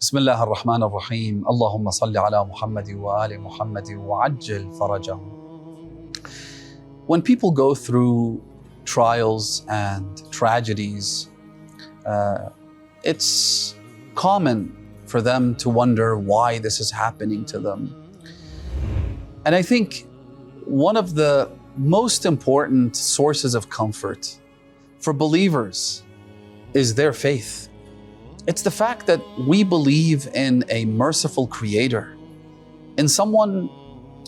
بسم الله الرحمن الرحيم اللهم صل على محمد وآل محمد وعجل فرجهم. When people go through trials and tragedies, it's common for them to wonder why this is happening to them. And I think one of the most important sources of comfort for believers is their faith. It's the fact that we believe in a merciful creator, in someone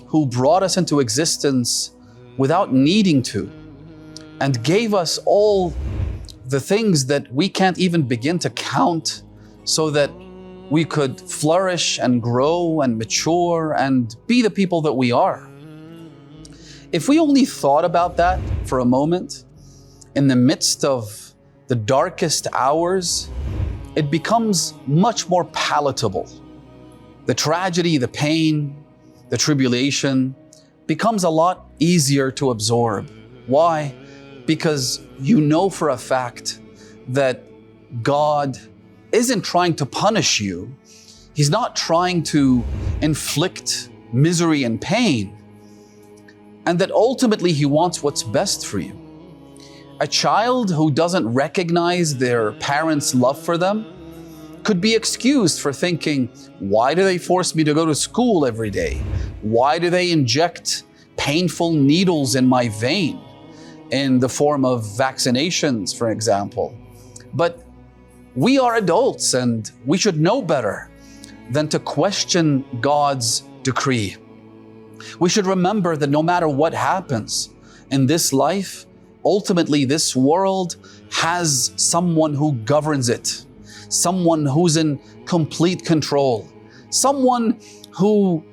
who brought us into existence without needing to, and gave us all the things that we can't even begin to count so that we could flourish and grow and mature and be the people that we are. If we only thought about that for a moment, in the midst of the darkest hours, it becomes much more palatable. The tragedy, the pain, the tribulation becomes a lot easier to absorb. Why? Because you know for a fact that God isn't trying to punish you. He's not trying to inflict misery and pain, and that ultimately He wants what's best for you. A child who doesn't recognize their parents' love for them could be excused for thinking, why do they force me to go to school every day? Why do they inject painful needles in my vein in the form of vaccinations, for example? But we are adults and we should know better than to question God's decree. We should remember that no matter what happens in this life, ultimately, this world has someone who governs it, someone who's in complete control, someone who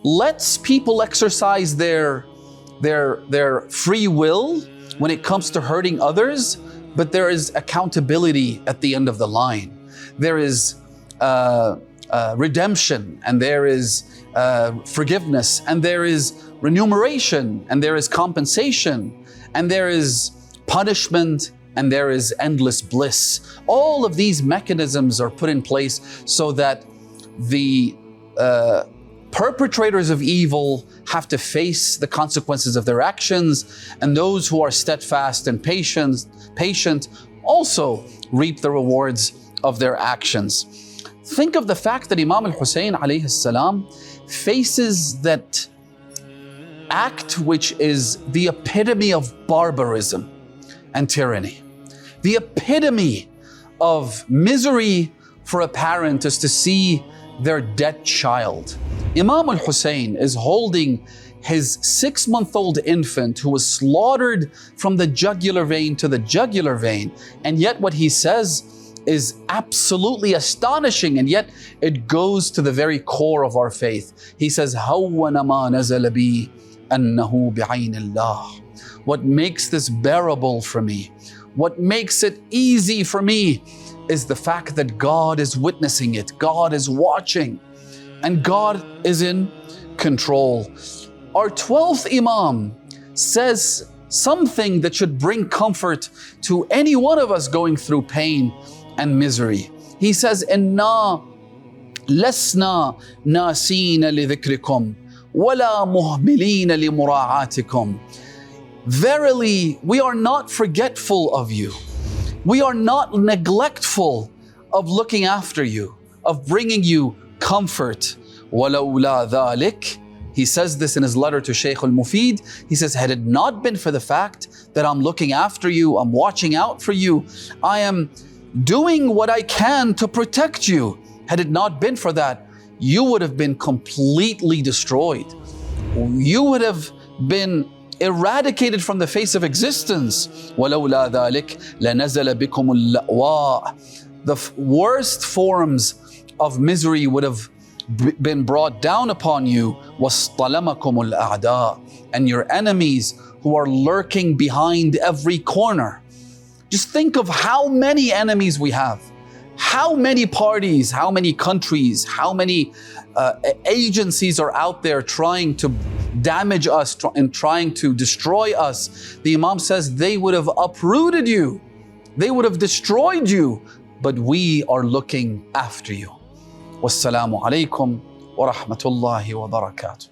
lets people exercise their free will when it comes to hurting others, but there is accountability at the end of the line. There is redemption, and there is forgiveness, and there is remuneration, and there is compensation, and there is punishment, and there is endless bliss. All of these mechanisms are put in place so that the perpetrators of evil have to face the consequences of their actions, and those who are steadfast and patient also reap the rewards of their actions. Think of the fact that Imam al-Hussein alayhi salam faces that act which is the epitome of barbarism and tyranny. The epitome of misery for a parent is to see their dead child. Imam al-Hussein is holding his 6-month-old infant who was slaughtered from the jugular vein to the jugular vein, and yet what he says is absolutely astonishing, and yet it goes to the very core of our faith. He says, هَوَّنَ مَا نَزَلَ بِي أَنَّهُ بِعَيْنِ اللَّهِ. What makes this bearable for me, what makes it easy for me, is the fact that God is witnessing it, God is watching, and God is in control. Our 12th Imam says something that should bring comfort to any one of us going through pain and misery. He says, إِنَّا لَسْنَا نَاسِينَ لِذِكْرِكُمْ وَلَا مُهْمِلِينَ لِمُرَاعَاتِكُمْ. Verily, we are not forgetful of you. We are not neglectful of looking after you, of bringing you comfort. وَلَوْلَا ذَلِكَ. He says this in his letter to Shaykh al-Mufid. He says, had it not been for the fact that I'm looking after you, I'm watching out for you, I am doing what I can to protect you. Had it not been for that, you would have been completely destroyed. You would have been eradicated from the face of existence. وَلَوْلَا ذَلِكَ لَنَزَلَ بِكُمُ اللَّأْوَاء. The worst forms of misery would have been brought down upon you. وَاصْطَلَمَكُمُ الْأَعْدَاء. And your enemies who are lurking behind every corner. Just think of how many enemies we have. How many parties, how many countries, how many agencies are out there trying to damage us and trying to destroy us. The Imam says they would have uprooted you. They would have destroyed you, but we are looking after you. Wassalamu alaikum wa rahmatullahi wa barakatuh.